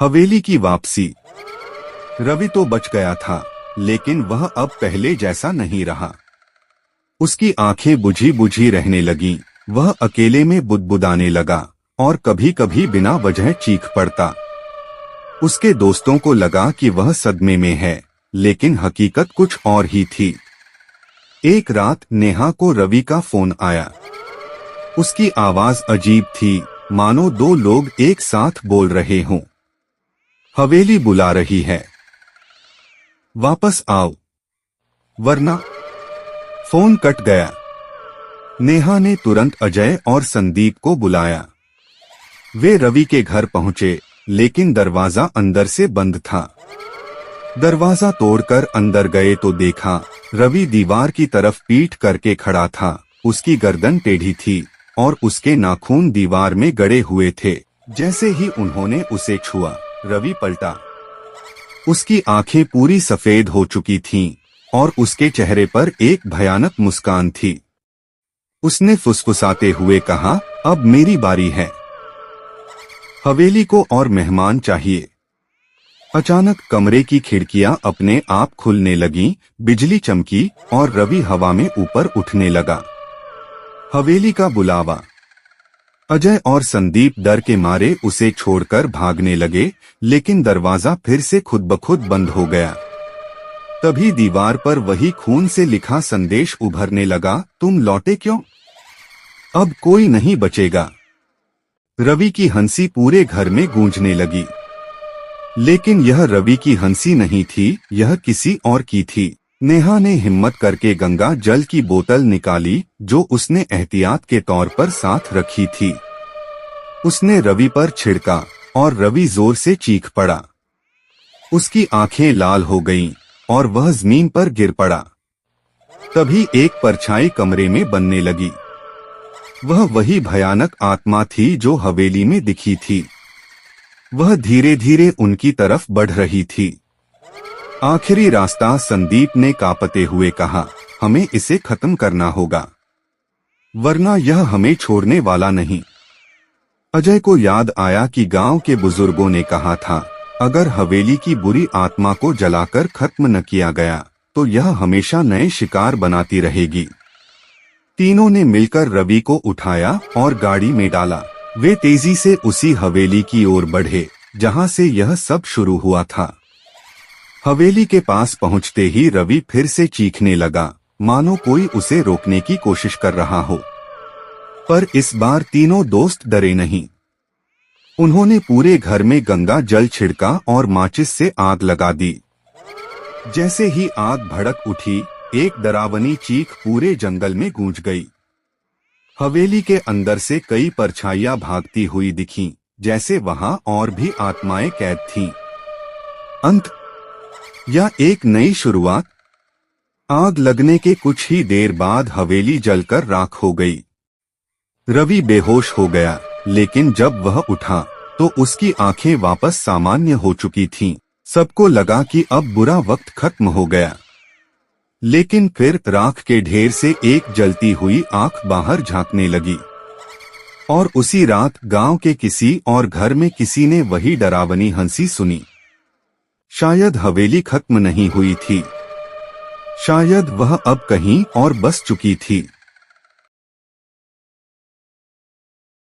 हवेली की वापसी। रवि तो बच गया था, लेकिन वह अब पहले जैसा नहीं रहा। उसकी आंखें बुझी बुझी रहने लगीं, वह अकेले में बुदबुदाने लगा और कभी कभी बिना वजह चीख पड़ता। उसके दोस्तों को लगा कि वह सदमे में है, लेकिन हकीकत कुछ और ही थी। एक रात नेहा को रवि का फोन आया। उसकी आवाज अजीब थी, मानो दो लोग एक साथ बोल रहे हों। हवेली बुला रही है, वापस आओ वरना। फोन कट गया। नेहा ने तुरंत अजय और संदीप को बुलाया। वे रवि के घर पहुंचे, लेकिन दरवाजा अंदर से बंद था। दरवाजा तोड़कर अंदर गए तो देखा रवि दीवार की तरफ पीठ करके खड़ा था। उसकी गर्दन टेढ़ी थी और उसके नाखून दीवार में गड़े हुए थे। जैसे ही उन्होंने उसे छुआ, रवि पलटा। उसकी आंखें पूरी सफेद हो चुकी थीं और उसके चेहरे पर एक भयानक मुस्कान थी। उसने फुसफुसाते हुए कहा, अब मेरी बारी है। हवेली को और मेहमान चाहिए। अचानक कमरे की खिड़कियां अपने आप खुलने लगीं, बिजली चमकी और रवि हवा में ऊपर उठने लगा। हवेली का बुलावा। अजय और संदीप डर के मारे उसे छोड़कर भागने लगे, लेकिन दरवाजा फिर से खुद ब खुद बंद हो गया। तभी दीवार पर वही खून से लिखा संदेश उभरने लगा, तुम लौटे क्यों? अब कोई नहीं बचेगा। रवि की हंसी पूरे घर में गूंजने लगी। लेकिन यह रवि की हंसी नहीं थी, यह किसी और की थी। नेहा ने हिम्मत करके गंगा जल की बोतल निकाली, जो उसने एहतियात के तौर पर साथ रखी थी। उसने रवि पर छिड़का और रवि जोर से चीख पड़ा। उसकी आंखें लाल हो गईं और वह जमीन पर गिर पड़ा। तभी एक परछाई कमरे में बनने लगी। वह वही भयानक आत्मा थी जो हवेली में दिखी थी। वह धीरे धीरे उनकी तरफ बढ़ रही थी। आखिरी रास्ता, संदीप ने कांपते हुए कहा, हमें इसे खत्म करना होगा, वरना यह हमें छोड़ने वाला नहीं। अजय को याद आया कि गांव के बुजुर्गों ने कहा था, अगर हवेली की बुरी आत्मा को जलाकर खत्म न किया गया तो यह हमेशा नए शिकार बनाती रहेगी। तीनों ने मिलकर रवि को उठाया और गाड़ी में डाला। वे तेजी से उसी हवेली की ओर बढ़े जहां से यह सब शुरू हुआ था। हवेली के पास पहुंचते ही रवि फिर से चीखने लगा, मानो कोई उसे रोकने की कोशिश कर रहा हो। पर इस बार तीनों दोस्त डरे नहीं। उन्होंने पूरे घर में गंगा जल छिड़का और माचिस से आग लगा दी। जैसे ही आग भड़क उठी, एक डरावनी चीख पूरे जंगल में गूंज गई। हवेली के अंदर से कई परछाइयां भागती हुई दिखीं, जैसे वहां और भी आत्माएं कैद थीं। अंत या एक नई शुरुआत। आग लगने के कुछ ही देर बाद हवेली जलकर राख हो गई। रवि बेहोश हो गया, लेकिन जब वह उठा तो उसकी आंखें वापस सामान्य हो चुकी थीं। सबको लगा कि अब बुरा वक्त खत्म हो गया। लेकिन फिर राख के ढेर से एक जलती हुई आंख बाहर झांकने लगी। और उसी रात गांव के किसी और घर में किसी ने वही डरावनी हंसी सुनी। शायद हवेली खत्म नहीं हुई थी, शायद वह अब कहीं और बस चुकी थी।